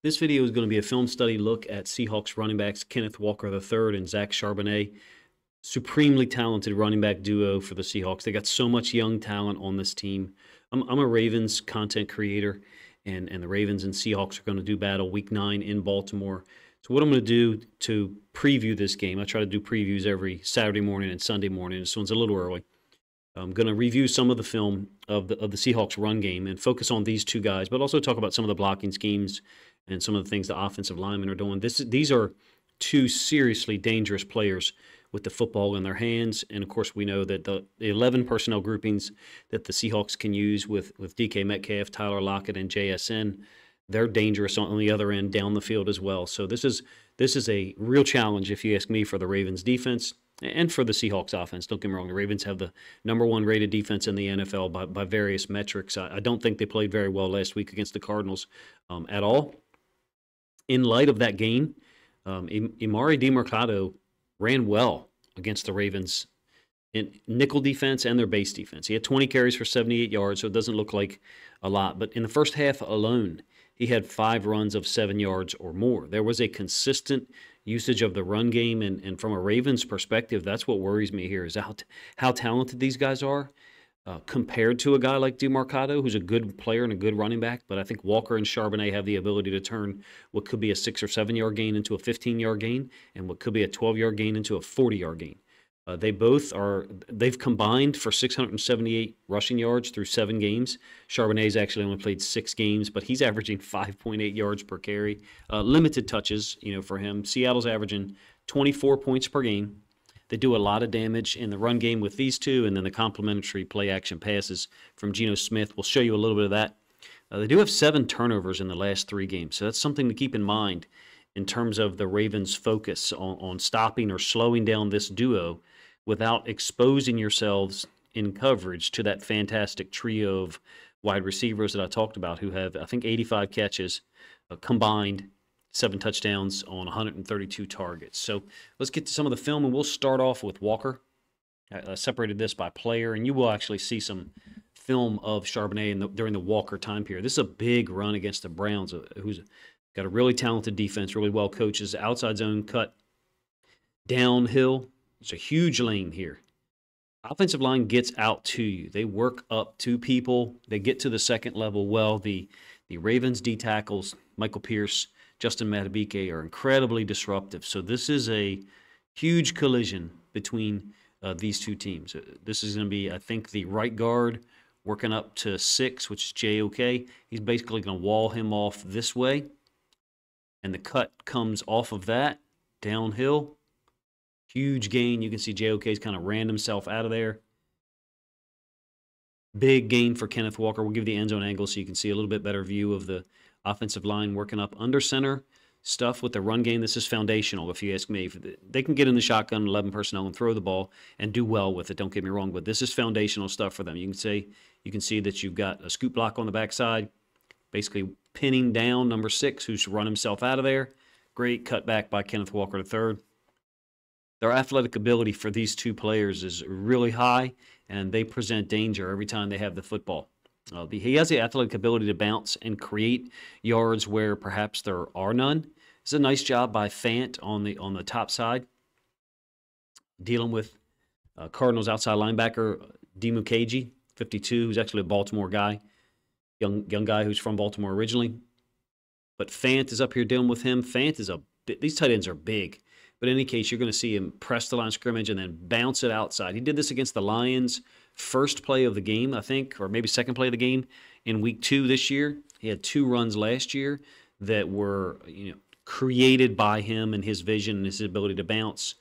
This video is going to be a film study look at Seahawks running backs Kenneth Walker III and Zach Charbonnet. Supremely talented running back duo for the Seahawks. They got so much young talent on this team. I'm a Ravens content creator, and the Ravens and Seahawks are going to do battle Week 9 in Baltimore. So what I'm going to do to preview this game, I try to do previews every Saturday morning and Sunday morning. This one's a little early. I'm going to review some of the film of the Seahawks run game and focus on these two guys, but also talk about some of the blocking schemes and some of the things the offensive linemen are doing. These are two seriously dangerous players with the football in their hands. And, of course, we know that the 11 personnel groupings that the Seahawks can use with DK Metcalf, Tyler Lockett, and JSN, they're dangerous on the other end down the field as well. So this is a real challenge, if you ask me, for the Ravens defense and for the Seahawks offense. Don't get me wrong, the Ravens have the #1 rated defense in the NFL by various metrics. I don't think they played very well last week against the Cardinals at all. In light of that game, Emari Demercado ran well against the Ravens in nickel defense and their base defense. He had 20 carries for 78 yards, so it doesn't look like a lot. But in the first half alone, he had 5 runs of 7 yards or more. There was a consistent usage of the run game, and from a Ravens perspective, that's what worries me here, is how talented these guys are. Compared to a guy like Demercado, who's a good player and a good running back. But I think Walker and Charbonnet have the ability to turn what could be a 6 or 7 yard gain into a 15-yard gain, and what could be a 12-yard gain into a 40-yard gain. They've combined for 678 rushing yards through 7 games. Charbonnet's actually only played 6 games, but he's averaging 5.8 yards per carry. Limited touches, for him. Seattle's averaging 24 points per game. They do a lot of damage in the run game with these two, and then the complementary play-action passes from Geno Smith. We'll show you a little bit of that. They do have 7 turnovers in the last 3 games, so that's something to keep in mind in terms of the Ravens' focus on stopping or slowing down this duo without exposing yourselves in coverage to that fantastic trio of wide receivers that I talked about, who have, I think, 85 catches combined, 7 touchdowns on 132 targets. So let's get to some of the film, and we'll start off with Walker. I separated this by player, and you will actually see some film of Charbonnet during the Walker time period. This is a big run against the Browns, who's got a really talented defense, really well coaches, outside zone cut, downhill. It's a huge lane here. Offensive line gets out to you. They work up to people. They get to the second level well. The Ravens D tackles, Michael Pierce, Justin Madubuike, are incredibly disruptive. So this is a huge collision between these two teams. This is going to be, I think, the right guard working up to 6, which is JOK. He's basically going to wall him off this way. And the cut comes off of that, downhill. Huge gain. You can see JOK's kind of ran himself out of there. Big gain for Kenneth Walker. We'll give you the end zone angle so you can see a little bit better view of the offensive line working up under center stuff with the run game. This is foundational, if you ask me. They can get in the shotgun, 11 personnel, and throw the ball and do well with it. Don't get me wrong, but this is foundational stuff for them. You can see that you've got a scoop block on the backside, basically pinning down number 6, who's run himself out of there. Great cutback by Kenneth Walker III. Their athletic ability for these two players is really high, and they present danger every time they have the football. He has the athletic ability to bounce and create yards where perhaps there are none. It's a nice job by Fant on the top side, dealing with Cardinals outside linebacker Smith-Njigba, 52, who's actually a Baltimore guy, young guy who's from Baltimore originally. But Fant is up here dealing with him. Fant is these tight ends are big. But in any case, you're going to see him press the line of scrimmage and then bounce it outside. He did this against the Lions, first play of the game, I think, or maybe second play of the game in Week 2 this year. He had 2 runs last year that were created by him and his vision and his ability to bounce.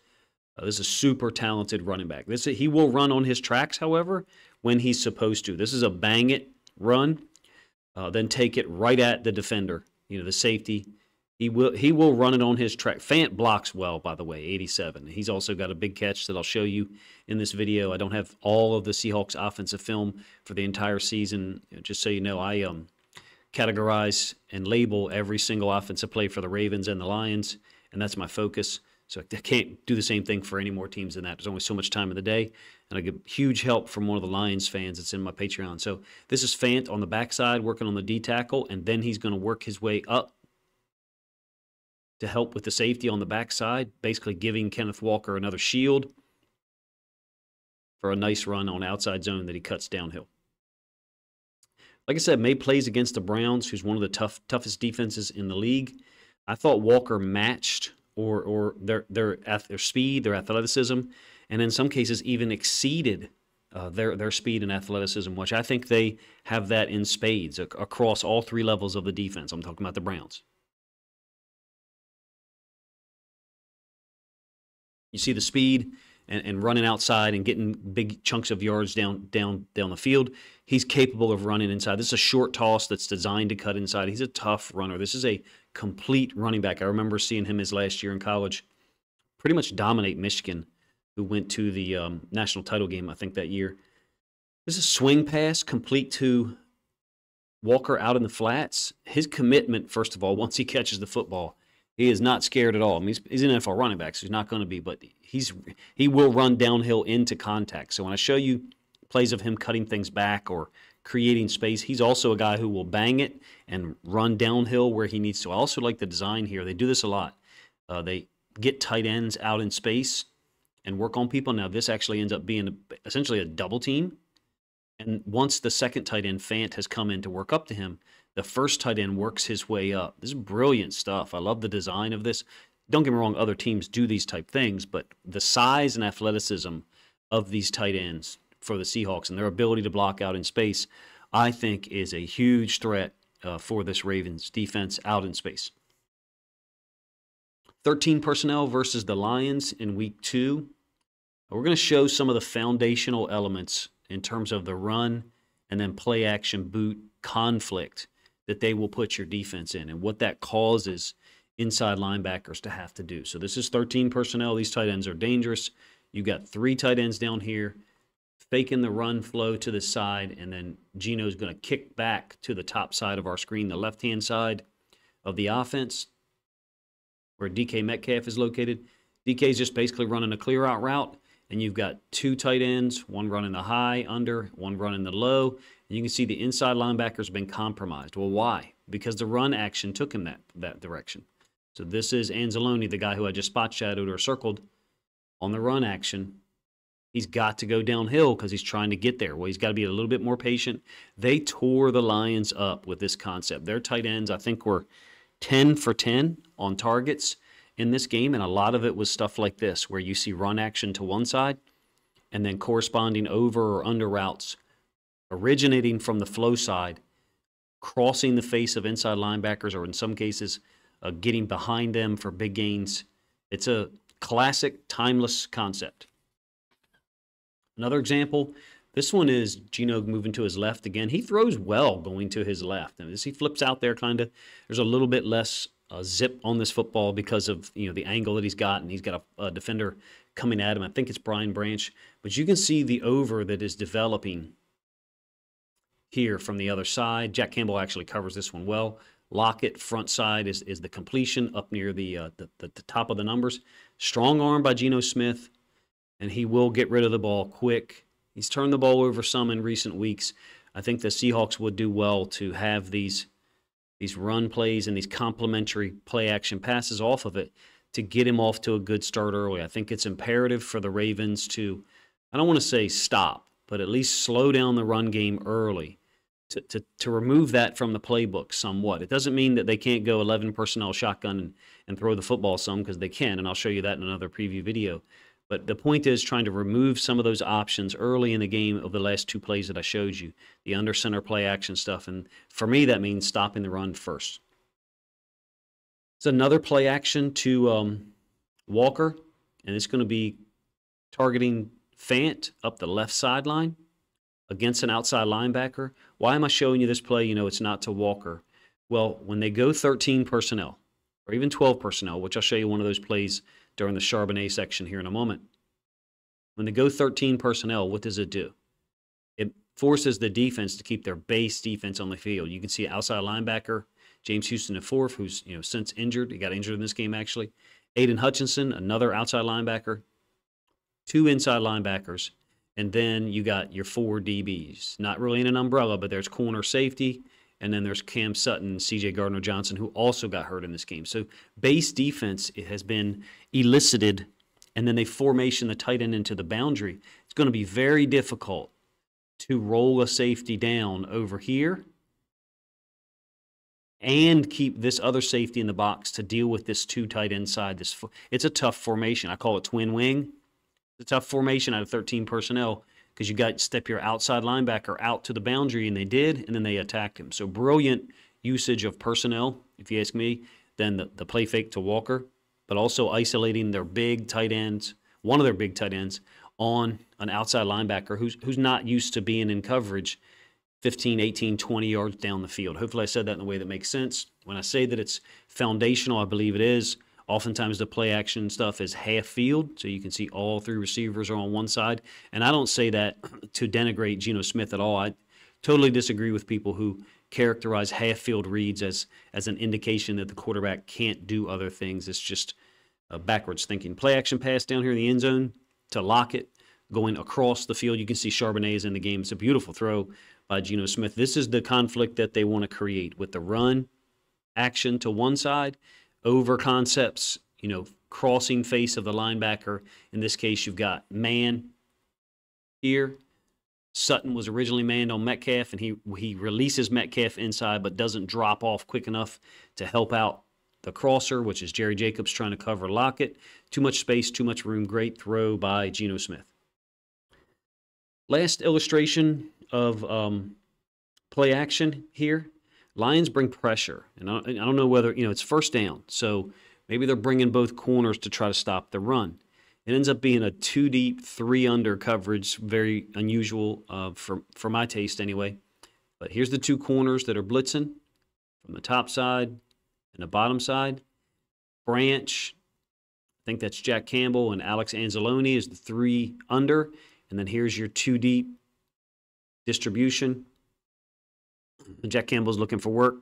This is a super talented running back. He will run on his tracks, however, when he's supposed to. This is a bang-it run, then take it right at the defender, the safety. He will run it on his track. Fant blocks well, by the way, 87. He's also got a big catch that I'll show you in this video. I don't have all of the Seahawks offensive film for the entire season. Just so you know, I categorize and label every single offensive play for the Ravens and the Lions, and that's my focus. So I can't do the same thing for any more teams than that. There's only so much time in the day, and I get huge help from one of the Lions fans that's in my Patreon. So this is Fant on the backside working on the D tackle, and then he's going to work his way up to help with the safety on the backside, basically giving Kenneth Walker another shield for a nice run on outside zone that he cuts downhill. Like I said, made plays against the Browns, who's one of the toughest defenses in the league. I thought Walker matched or their speed, their athleticism, and in some cases even exceeded their speed and athleticism, which I think they have that in spades across all three levels of the defense. I'm talking about the Browns. You see the speed and running outside and getting big chunks of yards down the field. He's capable of running inside. This is a short toss that's designed to cut inside. He's a tough runner. This is a complete running back. I remember seeing him his last year in college pretty much dominate Michigan, who went to the national title game, I think, that year. This is a swing pass, complete to Walker out in the flats. His commitment, first of all, once he catches the football, he is not scared at all. I mean, he's an NFL running back, so he's not going to be, but he will run downhill into contact. So when I show you plays of him cutting things back or creating space, he's also a guy who will bang it and run downhill where he needs to. I also like the design here. They do this a lot. They get tight ends out in space and work on people. Now, this actually ends up being essentially a double team. And once the second tight end, Fant, has come in to work up to him, the first tight end works his way up. This is brilliant stuff. I love the design of this. Don't get me wrong, other teams do these type things, but the size and athleticism of these tight ends for the Seahawks and their ability to block out in space, I think, is a huge threat for this Ravens defense out in space. 13 personnel versus the Lions in week 2. We're going to show some of the foundational elements in terms of the run and then play action boot conflict that they will put your defense in and what that causes inside linebackers to have to do. So this is 13 personnel. These tight ends are dangerous. You've got 3 tight ends down here faking the run flow to the side, and then Gino's going to kick back to the top side of our screen, the left-hand side of the offense where DK Metcalf is located. DK is just basically running a clear-out route, and you've got 2 tight ends, one running the high, under, one running the low. And you can see the inside linebacker's been compromised. Well, why? Because the run action took him that direction. So this is Anzalone, the guy who I just spot shadowed or circled on the run action. He's got to go downhill because he's trying to get there. Well, he's got to be a little bit more patient. They tore the Lions up with this concept. Their tight ends, I think, were 10 for 10 on targets in this game, and a lot of it was stuff like this, where you see run action to one side and then corresponding over or under routes originating from the flow side, crossing the face of inside linebackers, or in some cases, getting behind them for big gains. It's a classic, timeless concept. Another example, this one is Gino moving to his left again. He throws well going to his left. And as he flips out there, kind of, there's a little bit less zip on this football because of the angle that he's got, and he's got a defender coming at him. I think it's Brian Branch. But you can see the over that is developing here from the other side. Jack Campbell actually covers this one well. Lockett, front side, is the completion up near the top of the numbers. Strong arm by Geno Smith, and he will get rid of the ball quick. He's turned the ball over some in recent weeks. I think the Seahawks would do well to have these run plays and these complementary play action passes off of it to get him off to a good start early. I think it's imperative for the Ravens to, I don't want to say stop, but at least slow down the run game early to remove that from the playbook somewhat. It doesn't mean that they can't go 11 personnel shotgun and throw the football some, because they can, and I'll show you that in another preview video. But the point is trying to remove some of those options early in the game of the last 2 plays that I showed you, the under center play action stuff. And for me, that means stopping the run first. It's another play action to Walker, and it's going to be targeting Fant up the left sideline against an outside linebacker. Why am I showing you this play? It's not to Walker. Well, when they go 13 personnel or even 12 personnel, which I'll show you one of those plays during the Charbonnet section here in a moment. When they go 13 personnel, what does it do? It forces the defense to keep their base defense on the field. You can see outside linebacker, James Houston at 4th, who's since injured. He got injured in this game, actually. Aiden Hutchinson, another outside linebacker. 2 inside linebackers. And then you got your 4 DBs. Not really in an umbrella, but there's corner safety, And then there's Cam Sutton and C.J. Gardner-Johnson, who also got hurt in this game. So base defense, it has been elicited, and then they formation the tight end into the boundary. It's going to be very difficult to roll a safety down over here and keep this other safety in the box to deal with this two tight end side. It's a tough formation. I call it twin wing. It's a tough formation out of 13 personnel because you got to step your outside linebacker out to the boundary, and they did, and then they attacked him. So brilliant usage of personnel, if you ask me, then the play fake to Walker, but also isolating their big tight ends, one of their big tight ends, on an outside linebacker who's not used to being in coverage 15, 18, 20 yards down the field. Hopefully I said that in a way that makes sense. When I say that it's foundational, I believe it is. Oftentimes the play action stuff is half field, so you can see all three receivers are on one side. And I don't say that to denigrate Geno Smith at all. I totally disagree with people who characterize half field reads as an indication that the quarterback can't do other things. It's just backwards thinking. Play action pass down here in the end zone to Lockett going across the field. You can see Charbonnet is in the game. It's a beautiful throw by Geno Smith. This is the conflict that they want to create with the run action to one side over concepts, crossing face of the linebacker. In this case, you've got man here. Sutton was originally manned on Metcalf, and he releases Metcalf inside but doesn't drop off quick enough to help out the crosser, which is Jerry Jacobs trying to cover Lockett. Too much space, too much room. Great throw by Geno Smith. Last illustration of play action here. Lions bring pressure, and I don't know whether, it's first down, so maybe they're bringing both corners to try to stop the run. It ends up being a 2 deep, 3 under coverage, very unusual for my taste anyway. But here's the two corners that are blitzing from the top side and the bottom side. Branch, I think that's Jack Campbell, and Alex Anzalone is the 3 under, and then here's your 2 deep distribution. Jack Campbell's looking for work.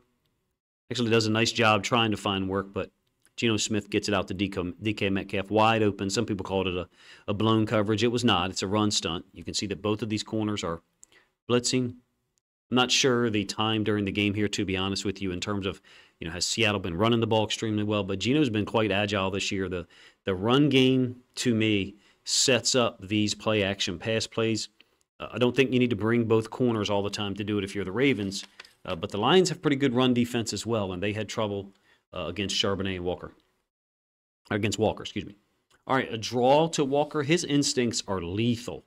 Actually does a nice job trying to find work, but Geno Smith gets it out to DK Metcalf wide open. Some people called it a blown coverage. It was not. It's a run stunt. You can see that both of these corners are blitzing. I'm not sure the time during the game here, to be honest with you, in terms of, has Seattle been running the ball extremely well, but Geno's been quite agile this year. The run game, to me, sets up these play action pass plays. I don't think you need to bring both corners all the time to do it if you're the Ravens, but the Lions have pretty good run defense as well, and they had trouble against Charbonnet and Walker. Against Walker, excuse me. All right, a draw to Walker. His instincts are lethal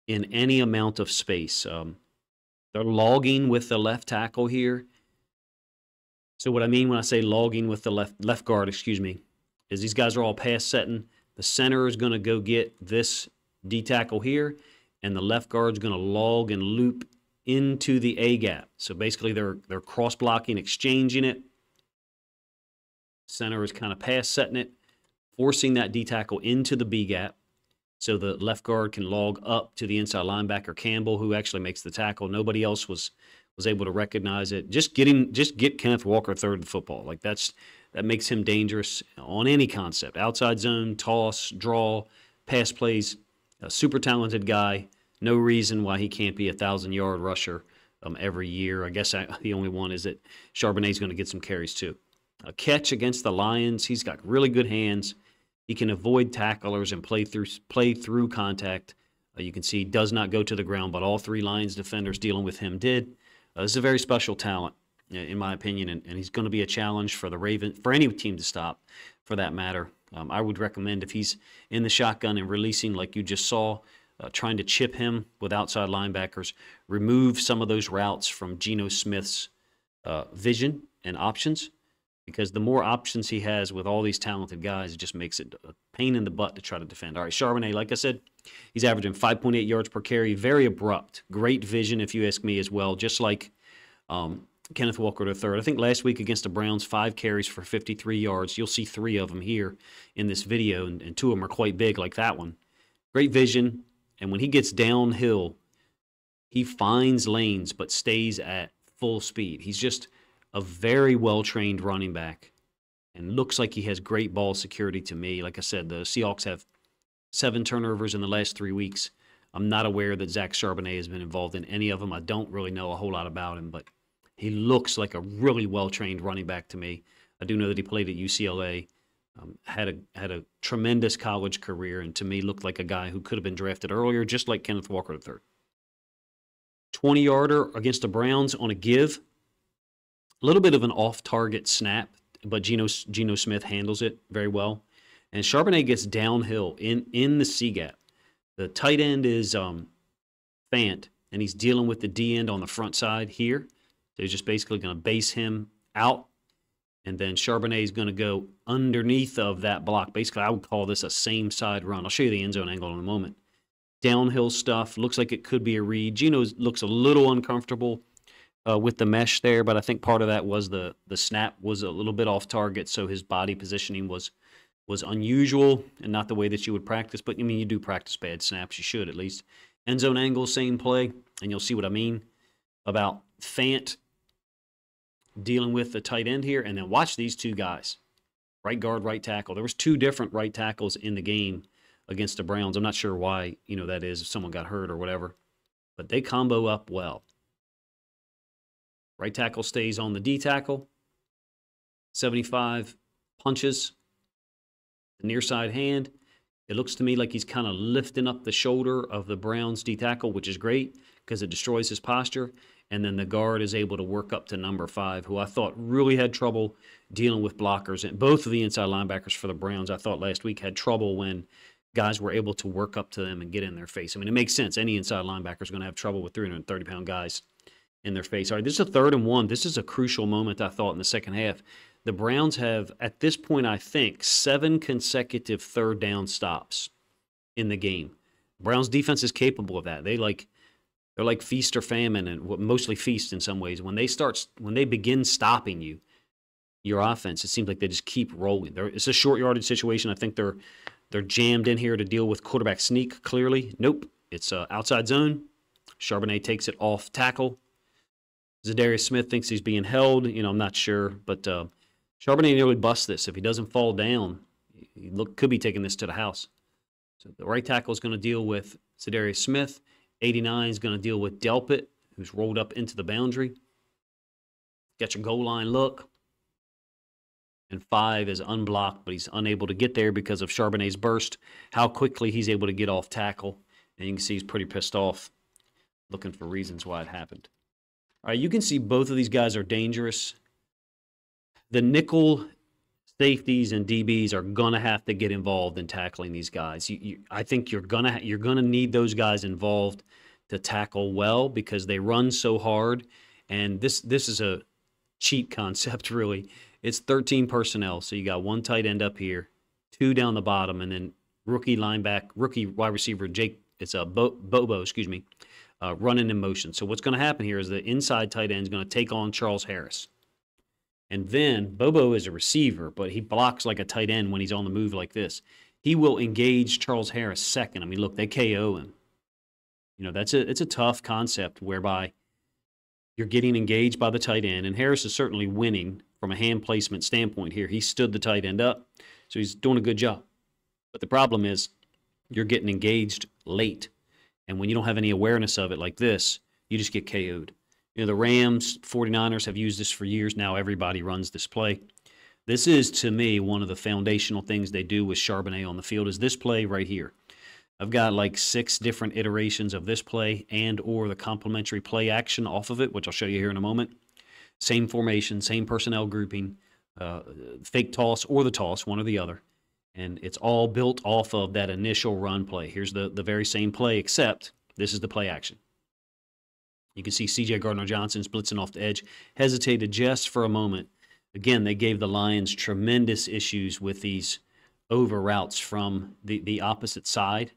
in any amount of space. They're logging with the left tackle here. So what I mean when I say logging with the left guard, is these guys are all pass setting. The center is going to go get this D tackle here, and the left guard's going to log and loop into the A gap. So basically they're cross blocking, exchanging it. Center is kind of pass setting it, forcing that D tackle into the B gap. So the left guard can log up to the inside linebacker Campbell, who actually makes the tackle. Nobody else was able to recognize it. Just get Kenneth Walker third the football. Like that makes him dangerous on any concept. Outside zone, toss, draw, pass plays. A super talented guy. No reason why he can't be a 1,000-yard rusher every year. I guess the only one is that Charbonnet's going to get some carries too. A catch against the Lions. He's got really good hands. He can avoid tacklers and play through contact. You can see he does not go to the ground, but all 3 Lions defenders dealing with him did. This is a very special talent, in my opinion, and he's going to be a challenge for the Ravens, for any team to stop, for that matter. I would recommend if he's in the shotgun and releasing like you just saw, trying to chip him with outside linebackers, remove some of those routes from Geno Smith's vision and options, because the more options he has with all these talented guys, it just makes it a pain in the butt to try to defend. All right, Charbonnet, like I said, he's averaging 5.8 yards per carry, very abrupt, great vision if you ask me as well, just like Kenneth Walker III. I think last week against the Browns, 5 carries for 53 yards. You'll see 3 of them here in this video, and 2 of them are quite big like that one. Great vision, and when he gets downhill, he finds lanes but stays at full speed. He's just a very well-trained running back and looks like he has great ball security to me. Like I said, the Seahawks have 7 turnovers in the last 3 weeks. I'm not aware that Zach Charbonnet has been involved in any of them. I don't really know a whole lot about him, but He looks like a really well-trained running back to me. I do know that he played at UCLA, had a tremendous college career, and to me looked like a guy who could have been drafted earlier, just like Kenneth Walker III. 20-yarder against the Browns on a give. A little bit of an off-target snap, but Geno Smith handles it very well. And Charbonnet gets downhill in the C-gap. The tight end is Fant, and he's dealing with the D-end on the front side here. So he's just basically going to base him out, and then Charbonnet is going to go underneath of that block. Basically, I would call this a same-side run. I'll show you the end zone angle in a moment. Downhill stuff. Looks like it could be a read. Geno looks a little uncomfortable with the mesh there, but I think part of that was the snap was a little bit off target, so his body positioning was unusual and not the way that you would practice. But, I mean, you do practice bad snaps. You should, at least. End zone angle, same play, and you'll see what I mean about Fant dealing with the tight end here. And then watch these two guys, right guard, right tackle. There was two different right tackles in the game against the Browns. I'm not sure why, that is, if someone got hurt or whatever. But they combo up well. Right tackle stays on the D tackle. 75 punches. The near side hand. It looks to me like he's kind of lifting up the shoulder of the Browns D tackle, which is great because it destroys his posture. And then the guard is able to work up to number 5, who I thought really had trouble dealing with blockers. And both of the inside linebackers for the Browns, I thought last week, had trouble when guys were able to work up to them and get in their face. I mean, it makes sense. Any inside linebacker is going to have trouble with 330-pound guys in their face. All right, this is a 3rd and 1. This is a crucial moment, I thought, in the second half. The Browns have, at this point, I think, 7 consecutive 3rd down stops in the game. Browns defense is capable of that. They're like feast or famine, and mostly feast in some ways. When they begin stopping you, your offense, it seems like they just keep rolling. It's a short yardage situation. I think they're jammed in here to deal with quarterback sneak. Clearly, nope. It's outside zone. Charbonnet takes it off tackle. Zadarius Smith thinks he's being held. I'm not sure, but Charbonnet nearly busts this. If he doesn't fall down, he could be taking this to the house. So the right tackle is going to deal with Zadarius Smith. 89 is going to deal with Delpit, who's rolled up into the boundary. Got your goal line look. And 5 is unblocked, but he's unable to get there because of Charbonnet's burst. How quickly he's able to get off tackle. And you can see he's pretty pissed off, looking for reasons why it happened. All right, you can see both of these guys are dangerous. The nickel safeties and DBs are gonna have to get involved in tackling these guys. I think you're gonna need those guys involved to tackle well because they run so hard. And this is a cheat concept, really. It's 13 personnel, so you got 1 tight end up here, 2 down the bottom, and then rookie wide receiver Jake. It's a Bobo, running in motion. So what's going to happen here is the inside tight end is going to take on Charles Harris. And then Bobo is a receiver, but he blocks like a tight end when he's on the move like this. He will engage Charles Harris second. I mean, look, they KO him. It's a tough concept whereby you're getting engaged by the tight end, and Harris is certainly winning from a hand placement standpoint here. He stood the tight end up, so he's doing a good job. But the problem is you're getting engaged late. And when you don't have any awareness of it like this, you just get KO'd. The Rams, 49ers have used this for years now. Everybody runs this play. This is, to me, one of the foundational things they do with Charbonnet on the field is this play right here. I've got like 6 different iterations of this play and or the complementary play action off of it, which I'll show you here in a moment. Same formation, same personnel grouping, fake toss or the toss, one or the other. And it's all built off of that initial run play. Here's the very same play, except this is the play action. You can see C.J. Gardner-Johnson's blitzing off the edge. Hesitated just for a moment. Again, they gave the Lions tremendous issues with these over routes from the opposite side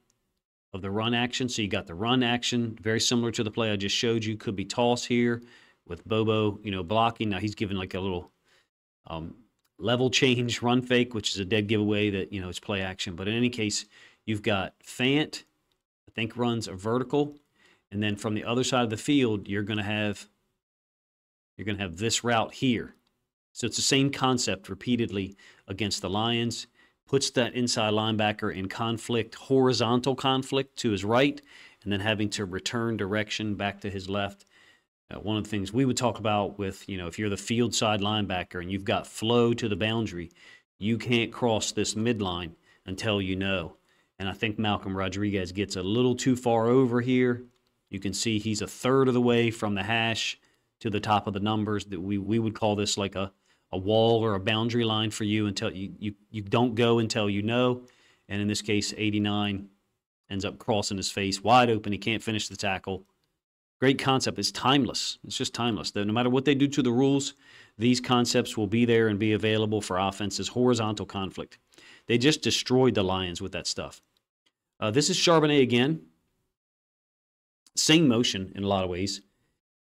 of the run action. So you got the run action, very similar to the play I just showed you. Could be toss here with Bobo, blocking. Now he's giving like a little level change run fake, which is a dead giveaway that, it's play action. But in any case, you've got Fant, I think runs a vertical. And then from the other side of the field, you're going to have this route here. So it's the same concept repeatedly against the Lions. Puts that inside linebacker in conflict, horizontal conflict to his right, and then having to return direction back to his left. One of the things we would talk about with, if you're the field side linebacker and you've got flow to the boundary, you can't cross this midline until you know. And I think Malcolm Rodriguez gets a little too far over here. You can see he's a third of the way from the hash to the top of the numbers. That we would call this like a wall or a boundary line for you until you don't go until you know. And in this case, 89 ends up crossing his face wide open. He can't finish the tackle. Great concept. It's timeless. It's just timeless. No matter what they do to the rules, these concepts will be there and be available for offenses. Horizontal conflict. They just destroyed the Lions with that stuff. This is Charbonnet again. Same motion in a lot of ways.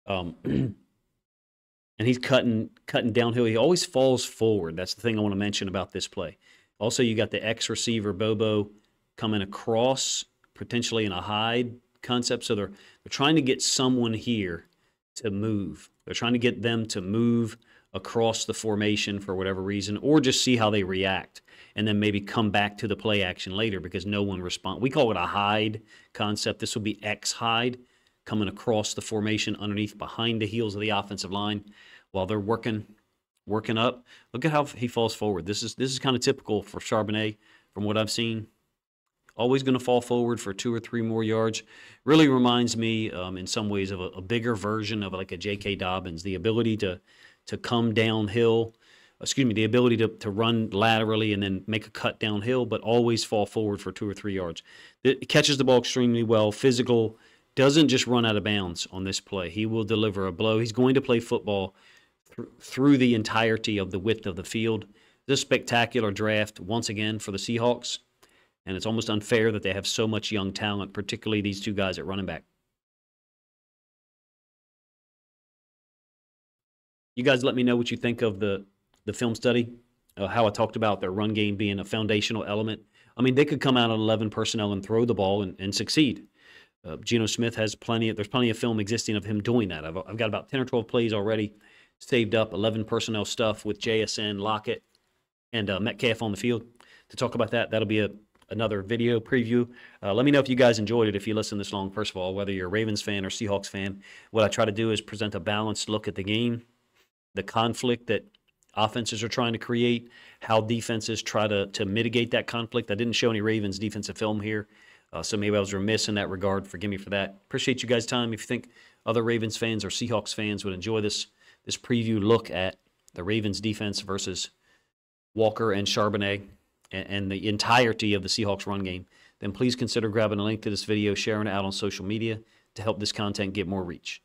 And he's cutting downhill. He always falls forward. That's the thing I want to mention about this play. Also, you got the X receiver, Bobo, coming across, potentially in a hide concept. So they're trying to get someone here to move. They're trying to get them to move across the formation for whatever reason, or just see how they react, and then maybe come back to the play action later because no one responds. We call it a hide concept. This will be X hide, coming across the formation underneath behind the heels of the offensive line while they're working up. Look at how he falls forward. This is kind of typical for Charbonnet from what I've seen. Always going to fall forward for 2 or 3 more yards. Really reminds me in some ways of a bigger version of like a J.K. Dobbins, the ability to come downhill, the ability to run laterally and then make a cut downhill, but always fall forward for 2 or 3 yards. It catches the ball extremely well, physical, doesn't just run out of bounds on this play. He will deliver a blow. He's going to play football through the entirety of the width of the field. This spectacular draft, once again, for the Seahawks, and it's almost unfair that they have so much young talent, particularly these 2 guys at running back. You guys let me know what you think of the film study, how I talked about their run game being a foundational element. I mean, they could come out on 11 personnel and throw the ball and succeed. Geno Smith has there's plenty of film existing of him doing that. I've got about 10 or 12 plays already saved up, 11 personnel stuff with JSN, Lockett, and Metcalf on the field. To talk about that, that'll be another video preview. Let me know if you guys enjoyed it, if you listened this long, first of all, whether you're a Ravens fan or Seahawks fan. What I try to do is present a balanced look at the game, the conflict that offenses are trying to create, how defenses try to mitigate that conflict. I didn't show any Ravens defensive film here, so maybe I was remiss in that regard. Forgive me for that. Appreciate you guys' time. If you think other Ravens fans or Seahawks fans would enjoy this preview look at the Ravens defense versus Walker and Charbonnet and the entirety of the Seahawks run game, then please consider grabbing a link to this video, sharing it out on social media to help this content get more reach.